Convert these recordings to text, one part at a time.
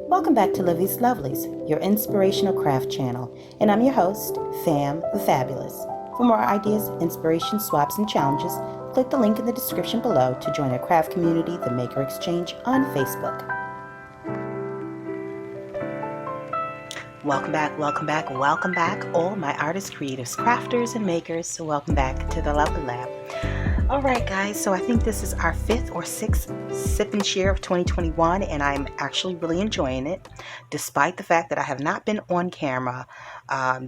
Welcome back to Livie'S Lovelies, your inspirational craft channel, and I'm your host, Fam the Fabulous. For more ideas, inspiration, swaps, and challenges, click the link in the description below to join our craft community, the Maker Exchange, on Facebook. Welcome back, all my artists, creatives, crafters, and makers. So welcome back to the Lovely Lab. All right, guys, so I think this is our 5th or 6th sip and share of 2021, and I'm actually really enjoying it, despite the fact that I have not been on camera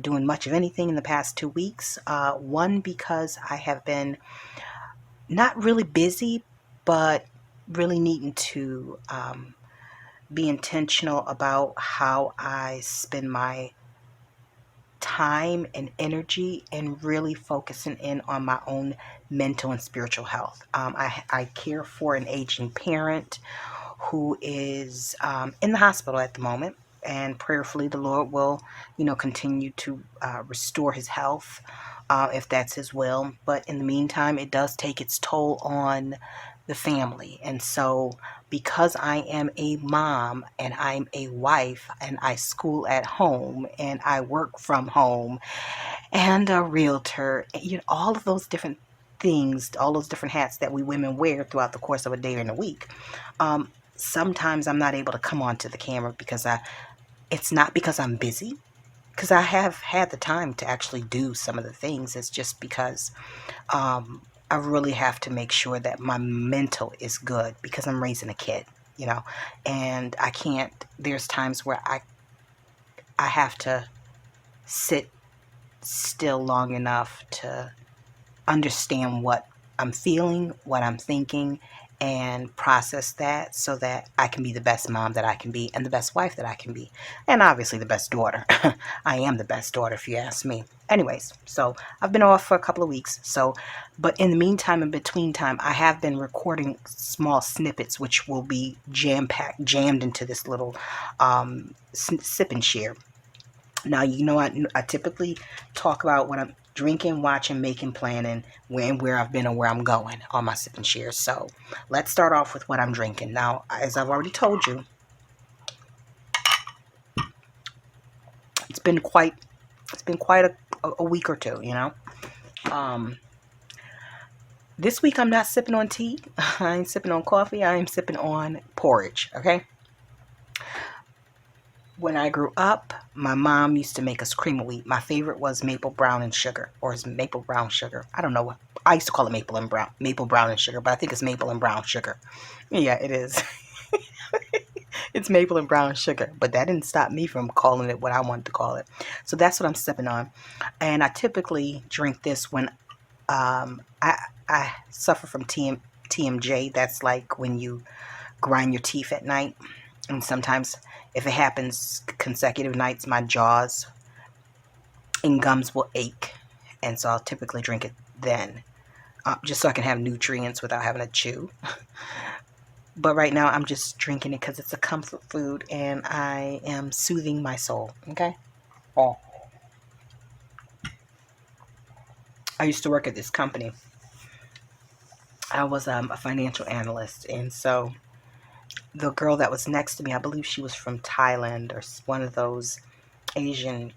doing much of anything in the past 2 weeks. One, because I have been not really busy, but really needing to be intentional about how I spend my time and energy and really focusing in on my own mental and spiritual health. I care for an aging parent who is in the hospital at the moment, and prayerfully the Lord will, continue to restore his health if that's his will. But in the meantime, it does take its toll on the family. And so because I am a mom and I'm a wife and I school at home and I work from home and a realtor, all of those different things, all those different hats that we women wear throughout the course of a day and a week, sometimes I'm not able to come onto the camera because it's not because I'm busy, because I have had the time to actually do some of the things. It's just because I really have to make sure that my mental is good because I'm raising a kid, and I can't, there's times where I have to sit still long enough to understand what I'm feeling, what I'm thinking, and process that so that I can be the best mom that I can be and the best wife that I can be. And obviously the best daughter. I am the best daughter if you ask me. Anyways, so I've been off for a couple of weeks. But in the meantime, in between time, I have been recording small snippets which will be jammed into this little sip and share. Now, I typically talk about what I'm drinking, watching, making, planning, where I've been and where I'm going on my sip and share. So let's start off with what I'm drinking. Now, as I've already told you, it's been quite a week or two, This week I'm not sipping on tea. I ain't sipping on coffee. I am sipping on porridge, okay? When I grew up, my mom used to make us cream of wheat. My favorite was maple brown and sugar, or is maple brown sugar. I don't know what. I used to call it maple brown and sugar, but I think it's maple and brown sugar. Yeah, it is. It's maple and brown sugar, but that didn't stop me from calling it what I wanted to call it. So that's what I'm sipping on, and I typically drink this when I suffer from TMJ. That's like when you grind your teeth at night. And sometimes, if it happens consecutive nights, my jaws and gums will ache. And so I'll typically drink it then, just so I can have nutrients without having to chew. But right now, I'm just drinking it because it's a comfort food and I am soothing my soul. Okay? Oh. I used to work at this company. I was a financial analyst. And so the girl that was next to me, I believe she was from Thailand or one of those Asian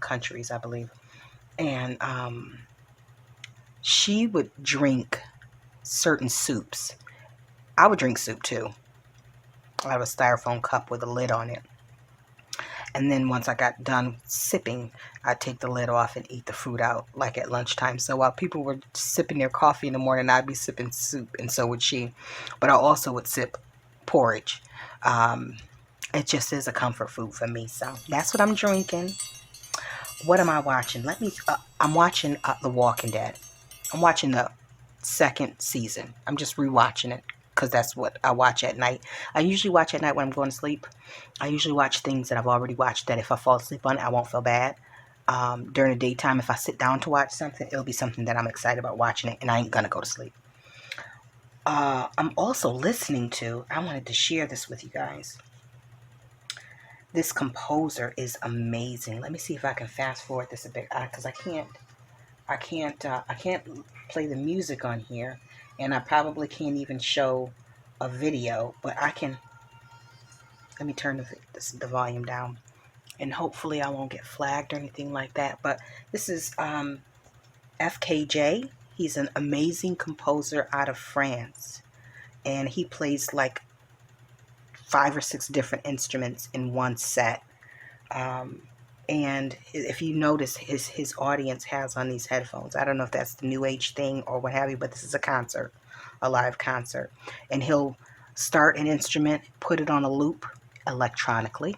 countries, I believe. And she would drink certain soups. I would drink soup too. I have a styrofoam cup with a lid on it. And then once I got done sipping, I'd take the lid off and eat the fruit out, like at lunchtime. So while people were sipping their coffee in the morning, I'd be sipping soup, and so would she. But I also would sip porridge. It just is a comfort food for me. So that's what I'm drinking. What am I watching? I'm watching The Walking Dead. I'm watching the 2nd season. I'm just rewatching it because that's what I watch at night. I usually watch at night when I'm going to sleep. I usually watch things that I've already watched that if I fall asleep on it, I won't feel bad. During the daytime, if I sit down to watch something, it'll be something that I'm excited about watching it, and I ain't gonna go to sleep. I'm also listening to, I wanted to share this with you guys. This composer is amazing. Let me see if I can fast forward this a bit, because I can't play the music on here, and I probably can't even show a video, but I can Let me turn the volume down, and hopefully I won't get flagged or anything like that. But this is FKJ. He's an amazing composer out of France, and he plays like 5 or 6 different instruments in one set. And if you notice, his audience has on these headphones. I don't know if that's the new age thing or what have you, but this is a concert, a live concert. And he'll start an instrument, put it on a loop electronically,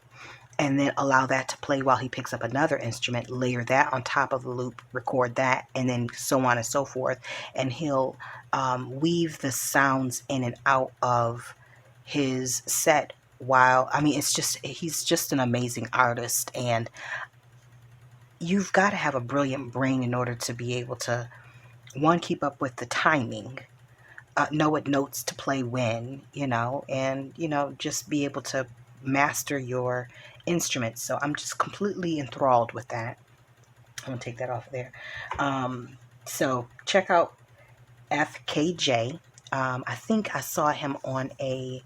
and then allow that to play while he picks up another instrument, layer that on top of the loop, record that, and then so on and so forth. And he'll weave the sounds in and out of his set while, I mean, he's just an amazing artist. And you've got to have a brilliant brain in order to be able to, one, keep up with the timing, know what notes to play when, and, just be able to master your instruments. So I'm just completely enthralled with that. I'm going to take that off of there. So check out FKJ. I think I saw him on a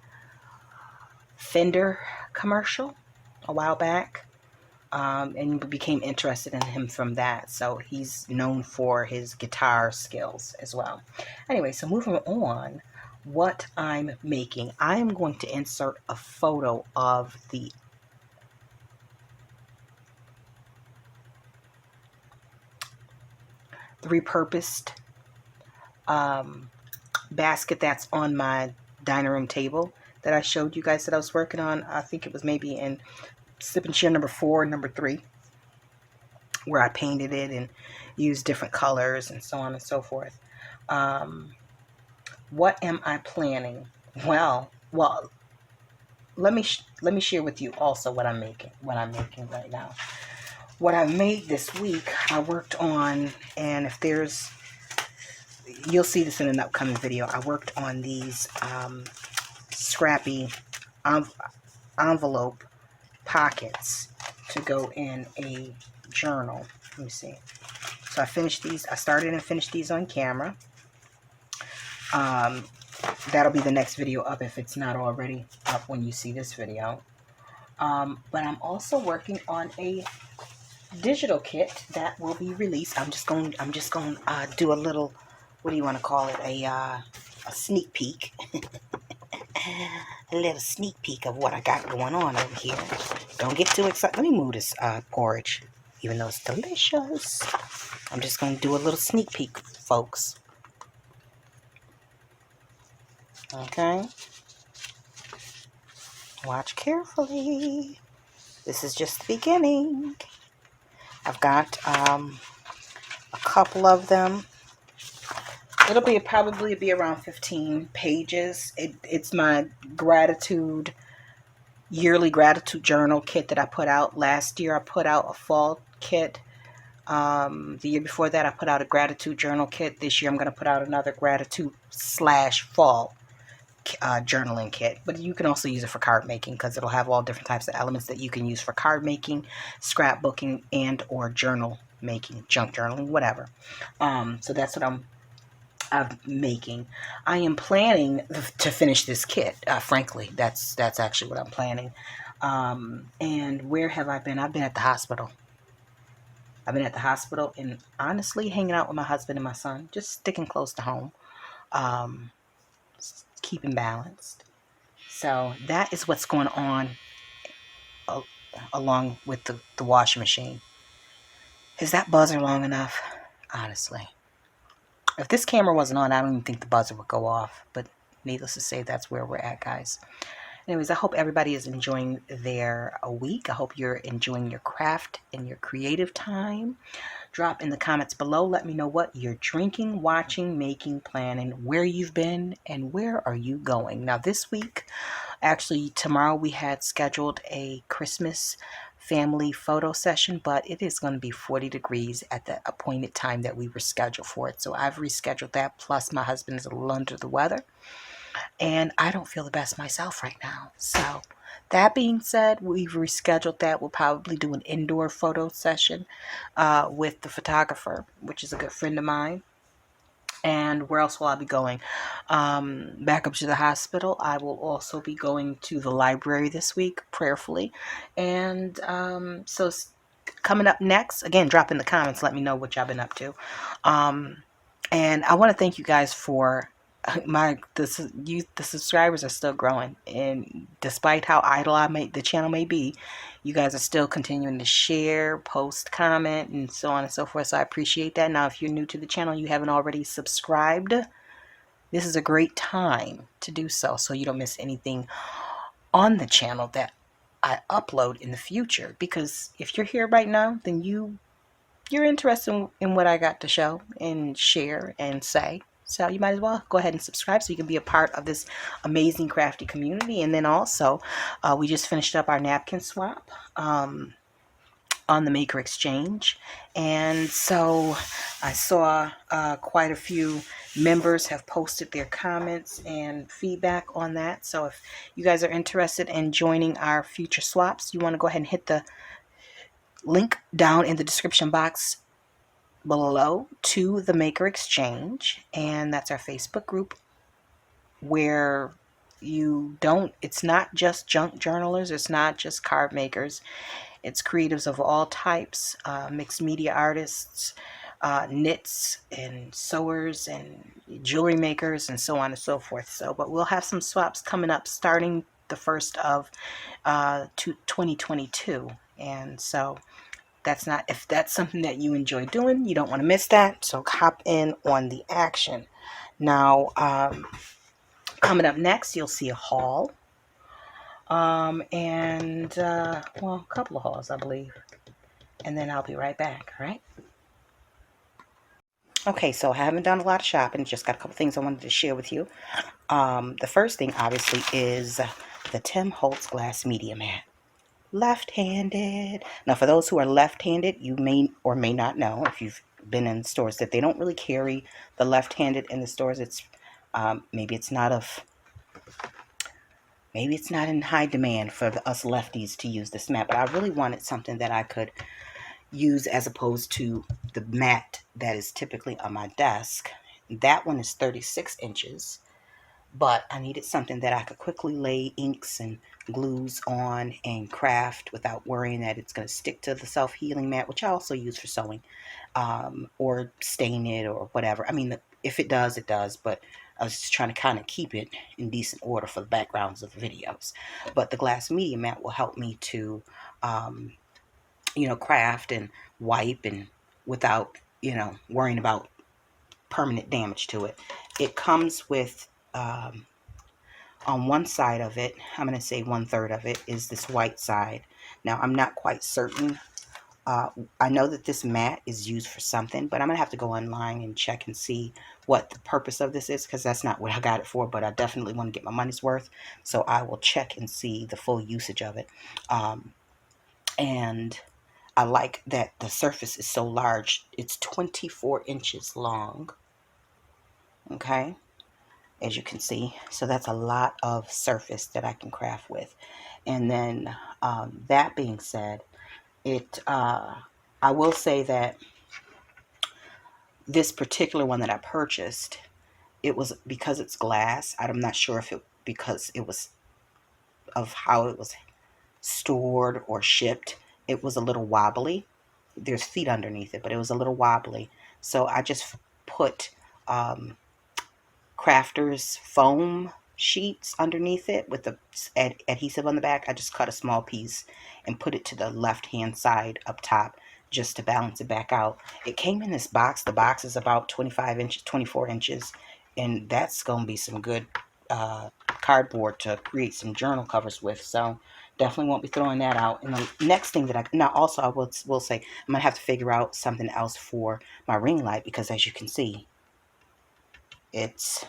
Fender commercial a while back. And became interested in him from that. So he's known for his guitar skills as well. Anyway, so moving on, what I'm making, I am going to insert a photo of the repurposed basket that's on my dining room table that I showed you guys that I was working on. I think it was maybe in sipping chair number 4, number 3, where I painted it and used different colors and so on and so forth. What am I planning? Well, let me share with you also what I'm making right now. What I made this week, I worked on, and you'll see this in an upcoming video. I worked on these scrappy envelope pockets to go in a journal. Let me see. So I finished these. I started and finished these on camera. That'll be the next video up if it's not already up when you see this video. But I'm also working on a digital kit that will be released. I'm just going to do a little, what do you want to call it? A sneak peek. A little sneak peek of what I got going on over here. Don't get too excited. Let me move this porridge, even though it's delicious. I'm just going to do a little sneak peek, folks. Okay. Watch carefully. This is just the beginning. I've got a couple of them. It'll probably be around 15 pages. It's my yearly gratitude journal kit that I put out. Last year I put out a fall kit. The year before that I put out a gratitude journal kit. This year I'm going to put out another gratitude/fall journaling kit. But you can also use it for card making, because it'll have all different types of elements that you can use for card making, scrapbooking, and or journal making, junk journaling, whatever. So that's what I'm making. I am planning to finish this kit. Frankly, that's actually what I'm planning. And where have I been? I've been at the hospital. And honestly hanging out with my husband and my son, just sticking close to home, keeping balanced. So that is what's going on along with the washing machine. Is that buzzer long enough? Honestly. If this camera wasn't on, I don't even think the buzzer would go off. But needless to say, that's where we're at, guys. Anyways, I hope everybody is enjoying their week. I hope you're enjoying your craft and your creative time. Drop in the comments below. Let me know what you're drinking, watching, making, planning, where you've been, and where are you going. Now, this week, actually, tomorrow we had scheduled a Christmas family photo session, but it is going to be 40 degrees at the appointed time that we were scheduled for it. So I've rescheduled that. Plus, my husband is a little under the weather, and I don't feel the best myself right now. So that being said, we've rescheduled that. We'll probably do an indoor photo session with the photographer, which is a good friend of mine. And where else will I be going? Back up to the hospital. I will also be going to the library this week, prayerfully. And coming up next, again, drop in the comments. Let me know what y'all been up to. And I want to thank you guys for the subscribers are still growing, and despite how idle the channel may be, you guys are still continuing to share, post, comment, and so on and so forth. So I appreciate that. Now, if you're new to the channel, you haven't already subscribed, this is a great time to do so, so you don't miss anything on the channel that I upload in the future. Because if you're here right now, then you're interested in what I got to show and share and say. So you might as well go ahead and subscribe so you can be a part of this amazing crafty community. And then also, we just finished up our napkin swap on the Maker Exchange. And so I saw quite a few members have posted their comments and feedback on that. So if you guys are interested in joining our future swaps, you want to go ahead and hit the link down in the description box below to the Maker Exchange, and that's our Facebook group where it's not just junk journalers, it's not just card makers, it's creatives of all types, mixed media artists, knits and sewers and jewelry makers and so on and so forth. But we'll have some swaps coming up starting the 1st of 2022, and so if that's something that you enjoy doing, you don't want to miss that. So hop in on the action. Now, coming up next, you'll see a haul. Well, a couple of hauls, I believe. And then I'll be right back, all right? Okay, so I haven't done a lot of shopping. Just got a couple things I wanted to share with you. The first thing, obviously, is the Tim Holtz Glass Media Mat. Left-handed. Now, for those who are left-handed, you may or may not know, if you've been in stores, that they don't really carry the left-handed in the stores. It's maybe it's not in high demand for us lefties to use this mat, but I really wanted something that I could use as opposed to the mat that is typically on my desk. That one is 36 inches. But I needed something that I could quickly lay inks and glues on and craft without worrying that it's going to stick to the self-healing mat, which I also use for sewing, or stain it or whatever. I mean, if it does, it does, but I was just trying to kind of keep it in decent order for the backgrounds of the videos. But the glass media mat will help me to, craft and wipe and without, worrying about permanent damage to it. It comes with on one side of it, I'm going to say 1/3 of it is this white side. Now, I'm not quite certain. I know that this mat is used for something, but I'm going to have to go online and check and see what the purpose of this is, because that's not what I got it for, but I definitely want to get my money's worth. So I will check and see the full usage of it. And I like that the surface is so large. It's 24 inches long. Okay, as you can see. So that's a lot of surface that I can craft with. And then that being said, I will say that this particular one that I purchased, it was because it's glass. I'm not sure if because it was of how it was stored or shipped. It was a little wobbly. There's feet underneath it, but it was a little wobbly. So I just put crafters foam sheets underneath it with the adhesive on the back. I just cut a small piece and put it to the left hand side up top just to balance it back out. It came in this box. The box is about 25 inches, 24 inches, and that's going to be some good cardboard to create some journal covers with. So definitely won't be throwing that out. And the next thing that I will say, I'm going to have to figure out something else for my ring light, because as you can see, it's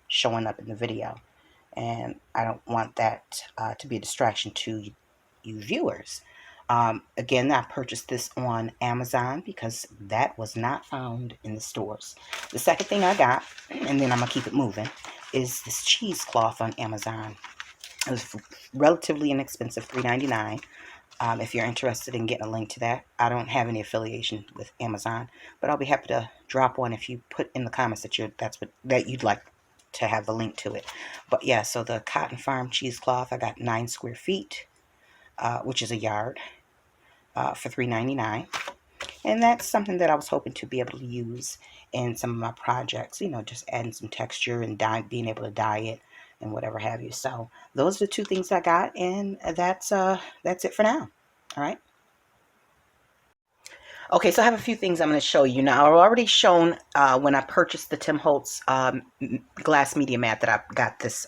showing up in the video, and I don't want that to be a distraction to you viewers. Again, I purchased this on Amazon because that was not found in the stores. The second thing I got, and then I'm gonna keep it moving, is this cheesecloth on Amazon. It was relatively inexpensive, $3.99. if you're interested in getting a link to that. I don't have any affiliation with Amazon, but I'll be happy to drop one if you put in the comments that you'd like to have the link to it. But yeah, so the Cotton Farm cheesecloth, I got 9 square feet, which is a yard, for $3.99. And that's something that I was hoping to be able to use in some of my projects, you know, just adding some texture and being able to dye it and whatever have you. So those are the 2 things I got, and that's it for now. All right. Okay, so I have a few things I'm going to show you. Now, I've already shown when I purchased the Tim Holtz glass media mat that I got this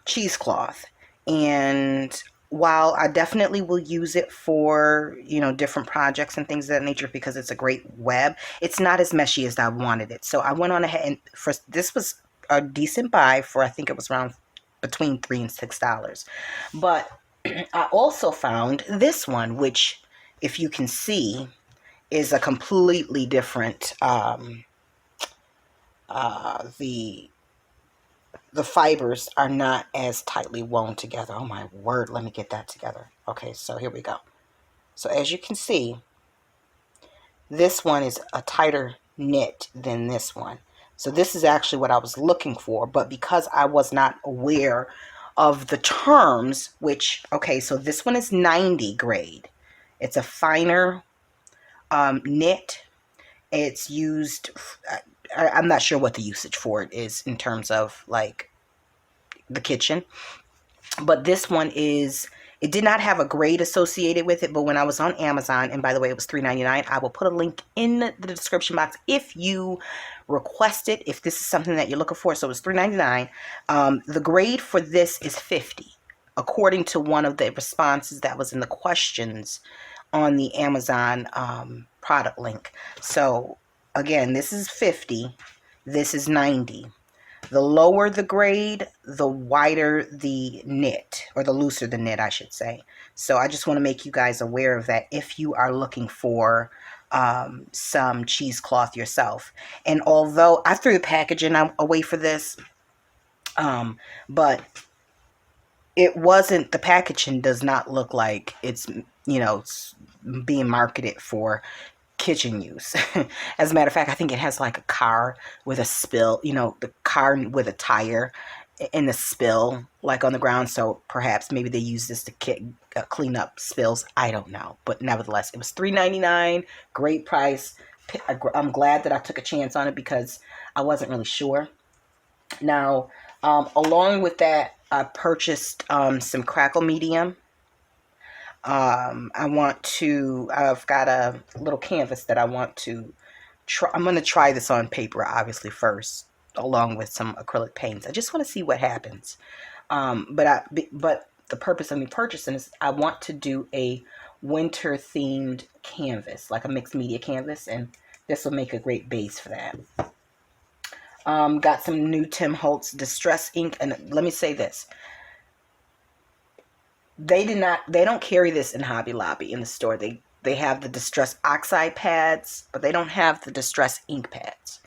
cheesecloth. And while I definitely will use it for, you know, different projects and things of that nature because it's a great web, it's not as meshy as I wanted it. So I went on ahead and this was a decent buy for, I think it was around between $3 and $6. But I also found this one, which, if you can see, is a completely different, the fibers are not as tightly woven together. Oh my word, let me get that together. Okay, so here we go. So as you can see, this one is a tighter knit than this one. So this is actually what I was looking for, but because I was not aware of the terms, which, okay, so this one is 90 grade. It's a finer knit. It's used, I'm not sure what the usage for it is in terms of like the kitchen, but this one is, it did not have a grade associated with it, but when I was on Amazon, and by the way, it was $3.99, I will put a link in the description box if you request it, if this is something that you're looking for. So it was $3.99. The grade for this is 50, according to one of the responses that was in the questions on the Amazon product link. So again, this is 50, this is 90. The lower the grade, the wider the knit, or the looser the knit, I should say. So I just want to make you guys aware of that if you are looking for some cheesecloth yourself. And although I threw the packaging away for this, but it wasn't, the packaging does not look like it's, you know, it's being marketed for kitchen use. As a matter of fact, I think it has like a car with a spill, you know, the car with a tire in the spill like on the ground. So perhaps maybe they use this to clean up spills. I don't know, but nevertheless, it was $3.99. Great price. I'm glad that I took a chance on it because I wasn't really sure. Now, along with that, I purchased some crackle medium. I've got a little canvas that I want to try. I'm going to try this on paper, obviously, first, along with some acrylic paints. I just want to see what happens. But the purpose of me purchasing is I want to do a winter themed canvas, like a mixed media canvas, and this will make a great base for that. Got some new Tim Holtz Distress ink, and let me say this. They don't carry this in Hobby Lobby in the store. They have the Distress Oxide pads, but they don't have the Distress ink pads.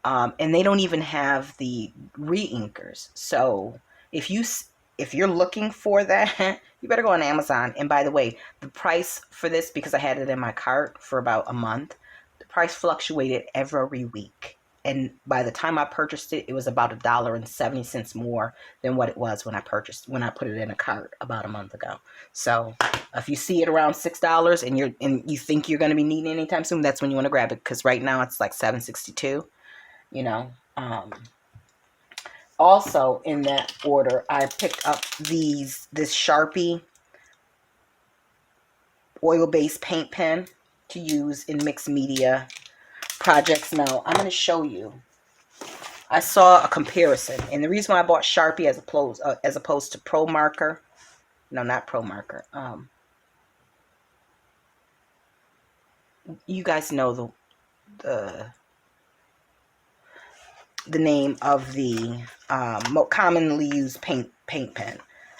And they don't even have the re-inkers. So if you're looking for that, you better go on Amazon. And by the way, the price for this, because I had it in my cart for about a month, the price fluctuated every week. And by the time I purchased it, it was about $1.70 more than what it was when I put it in a cart about a month ago. So if you see it around $6 and you think you're going to be needing it anytime soon, that's when you want to grab it, because right now it's like $7.62. You know. Also in that order, I picked up this Sharpie oil-based paint pen to use in mixed media projects. Now I'm going to show you. I saw a comparison, and the reason why I bought Sharpie as opposed to Pro Marker, no, not Pro Marker. You guys know the name of the commonly used paint pen.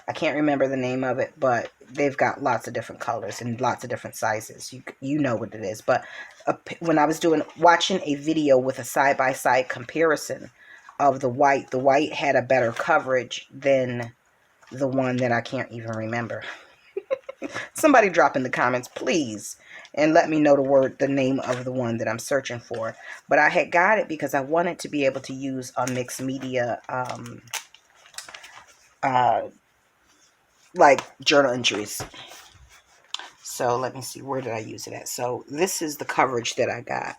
I can't remember the name of it, but they've got lots of different colors and lots of different sizes. You know what it is. But when I was watching a video with a side-by-side comparison of the white had a better coverage than the one that I can't even remember. Somebody drop in the comments, please, and let me know the name of the one that I'm searching for. But I had got it because I wanted to be able to use a mixed media, like journal entries. So let me see, where did I use it at? So this is the coverage that I got.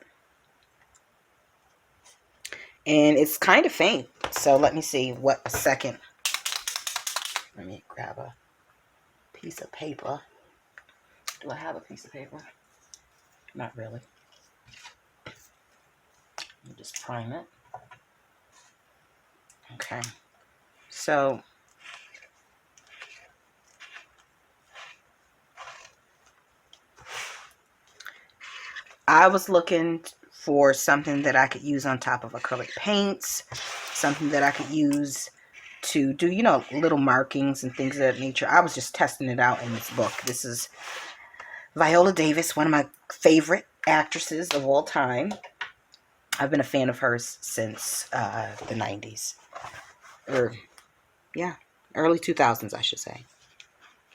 And it's kind of faint. So let me see what a second. Let me grab a piece of paper. Do I have a piece of paper? Not really. Let me just prime it. Okay. So I was looking for something that I could use on top of acrylic paints, something that I could use to do, you know, little markings and things of that nature. I was just testing it out in this book. This is Viola Davis, one of my favorite actresses of all time. I've been a fan of hers since the 90s. Or, yeah, early 2000s, I should say.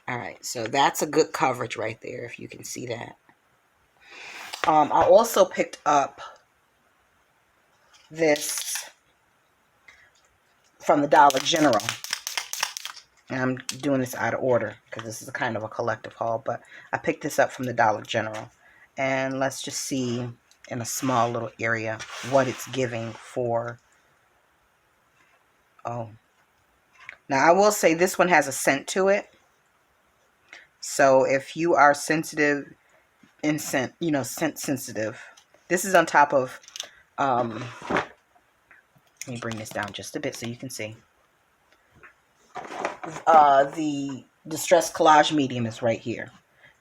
All right, so that's a good coverage right there, if you can see that. I also picked up this from the Dollar General. And I'm doing this out of order because this is a kind of a collective haul. But I picked this up from the Dollar General. And let's just see in a small little area what it's giving for. Oh. Now, I will say this one has a scent to it. So if you are sensitive in scent, you know, scent sensitive. This is on top of, let me bring this down just a bit so you can see. The Distress Collage Medium is right here.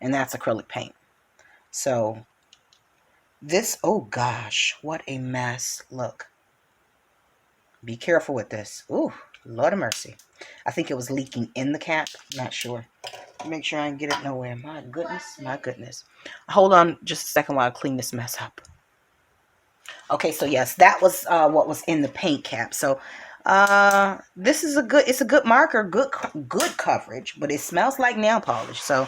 And that's acrylic paint. So this, oh gosh, what a mess. Look. Be careful with this. Ooh, Lord of mercy. I think it was leaking in the cap. Not sure. Make sure I can get it nowhere. My goodness, my goodness. Hold on just a second while I clean this mess up. Okay, so yes, that was what was in the paint cap. So this is it's a good marker, good coverage, but it smells like nail polish. So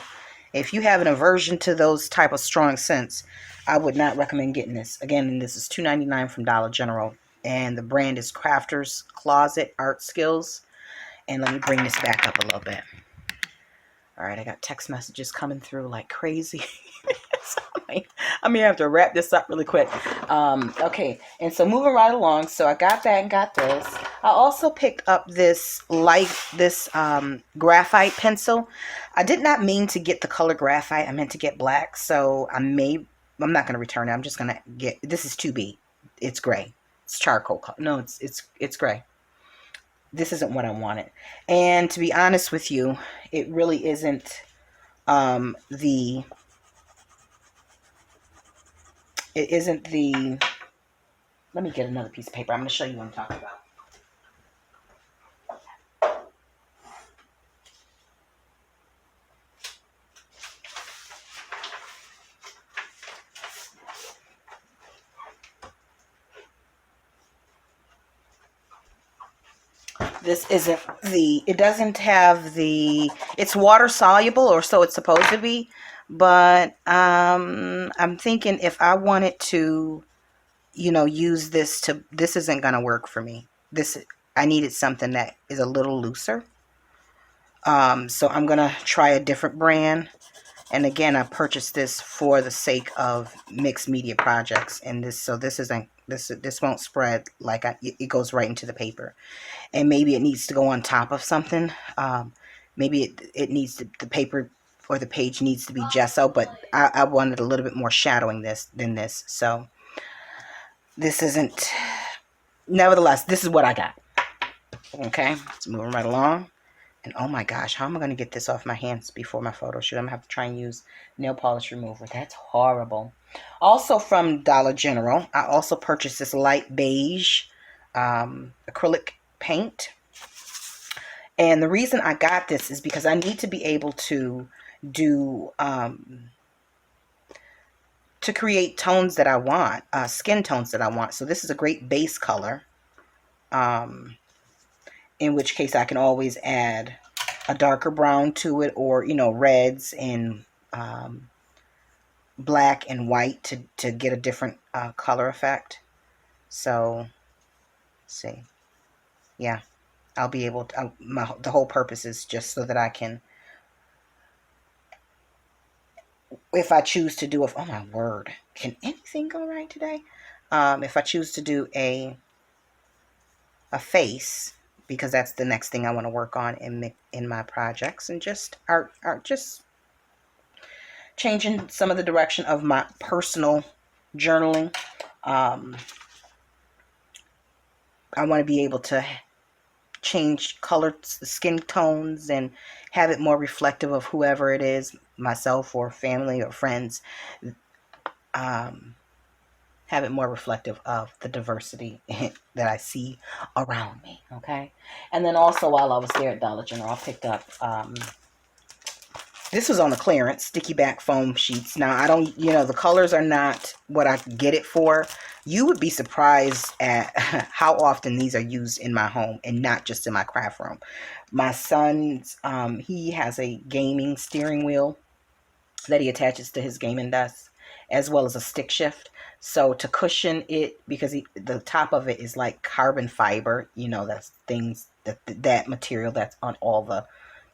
if you have an aversion to those type of strong scents, I would not recommend getting this. Again, this is $2.99 from Dollar General, and the brand is Crafter's Closet Art Skills. And let me bring this back up a little bit. All right, I got text messages coming through like crazy. So I'm gonna have to wrap this up really quick. Okay, and so moving right along. So I got that and got this. I also picked up this graphite pencil. I did not mean to get the color graphite. I meant to get black. So I'm not gonna return it. I'm just gonna get, this is 2B. It's gray. It's charcoal color. No, it's gray. This isn't what I wanted. And to be honest with you, it really isn't let me get another piece of paper. I'm going to show you what I'm talking about. This isn't it doesn't have it's water soluble, or so it's supposed to be. But I'm thinking if I wanted to, you know, use this isn't going to work for me. I needed something that is a little looser. So I'm going to try a different brand. And again, I purchased this for the sake of mixed media projects. And this won't spread like it goes right into the paper. And maybe it needs to go on top of something. Maybe it needs the paper or the page needs to be gesso, but I wanted a little bit more shadowing than this. So this isn't, nevertheless, this is what I got. Okay, let's move right along. And oh my gosh, how am I going to get this off my hands before my photo shoot? I'm going to have to try and use nail polish remover. That's horrible. Also from Dollar General, I also purchased this light beige acrylic paint. And the reason I got this is because I need to be able to do, to create tones that I want, skin tones that I want. So this is a great base color, in which case I can always add a darker brown to it, or, you know, reds and black and white to get a different color effect. So, let's see. Yeah, I'll be able to, the whole purpose is just so that I can, if I choose to do oh my word, can anything go right today? If I choose to do a face, because that's the next thing I want to work on in my projects, and just art just changing some of the direction of my personal journaling. I want to be able to change color skin tones and have it more reflective of whoever it is, myself or family or friends. Have it more reflective of the diversity that I see around me. Okay. And then also, while I was there at Dollar General, I picked up this was on the clearance, sticky back foam sheets. Now, I don't, you know, the colors are not what I get it for. You would be surprised at how often these are used in my home, and not just in my craft room. My son's, he has a gaming steering wheel that he attaches to his gaming desk, as well as a stick shift. So to cushion it, because the top of it is like carbon fiber, you know, that's things that material that's on all the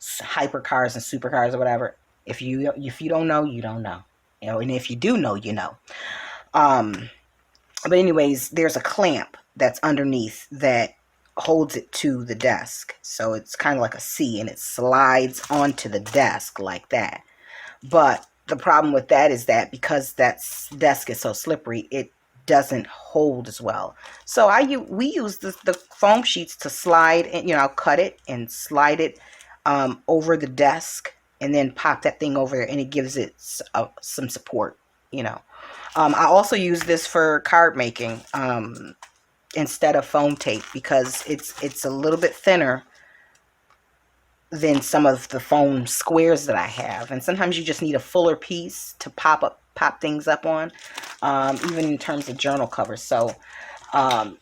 hypercars and supercars or whatever. If you don't know, you don't know. You know, and if you do know, you know. But anyways, there's a clamp that's underneath that holds it to the desk. So it's kind of like a C, and it slides onto the desk like that. But the problem with that is that because that desk is so slippery, it doesn't hold as well. So we use the foam sheets to slide, and, you know, I'll cut it and slide it over the desk, and then pop that thing over there, and it gives it some support, you know. I also use this for card making instead of foam tape, because it's a little bit thinner than some of the foam squares that I have, and sometimes you just need a fuller piece to pop things up on, even in terms of journal covers. So that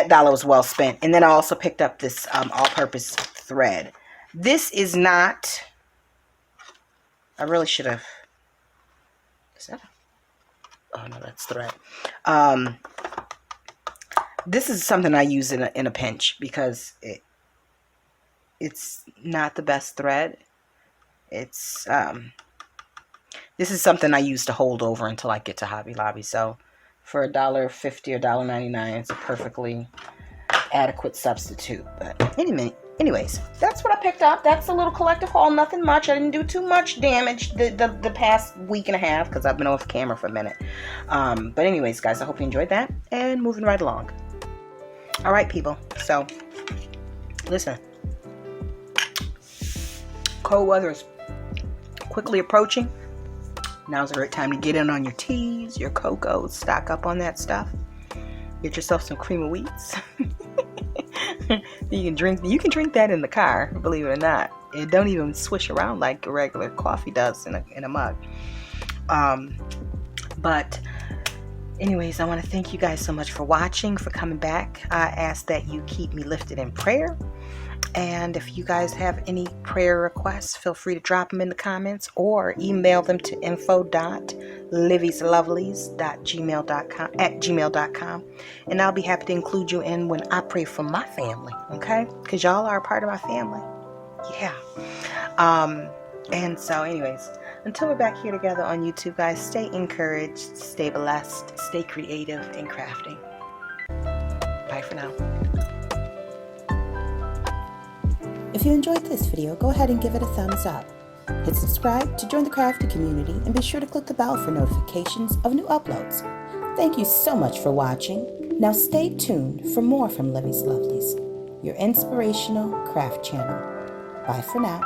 dollar was well spent. And then I also picked up this all-purpose thread. This is not, I really should have, is that oh no, that's thread. This is something I use in a pinch, because it's not the best thread. It's this is something I use to hold over until I get to Hobby Lobby. So for $1.50 or $1.99, it's a perfectly adequate substitute. But anyways, that's what I picked up. That's a little collective haul. Nothing much. I didn't do too much damage the past week and a half, because I've been off camera for a minute. But anyways, guys, I hope you enjoyed that, and moving right along. All right, people. So listen, cold weather is quickly approaching. Now's a great time to get in on your teas, your cocoa, stock up on that stuff. Get yourself some cream of wheats. You can drink that in the car, believe it or not. It don't even swish around like a regular coffee does in a mug. But anyways, I want to thank you guys so much for watching, for coming back. I ask that you keep me lifted in prayer. And if you guys have any prayer requests, feel free to drop them in the comments, or email them to info.livieslovelies@gmail.com, and I'll be happy to include you in when I pray for my family, okay? Because y'all are a part of my family. Yeah. And so anyways, until we're back here together on YouTube, guys, stay encouraged, stay blessed, stay creative and crafting. Bye for now. If you enjoyed this video, go ahead and give it a thumbs up. Hit subscribe to join the crafty community, and be sure to click the bell for notifications of new uploads. Thank you so much for watching. Now stay tuned for more from Livie'S Lovelies, your inspirational craft channel. Bye for now.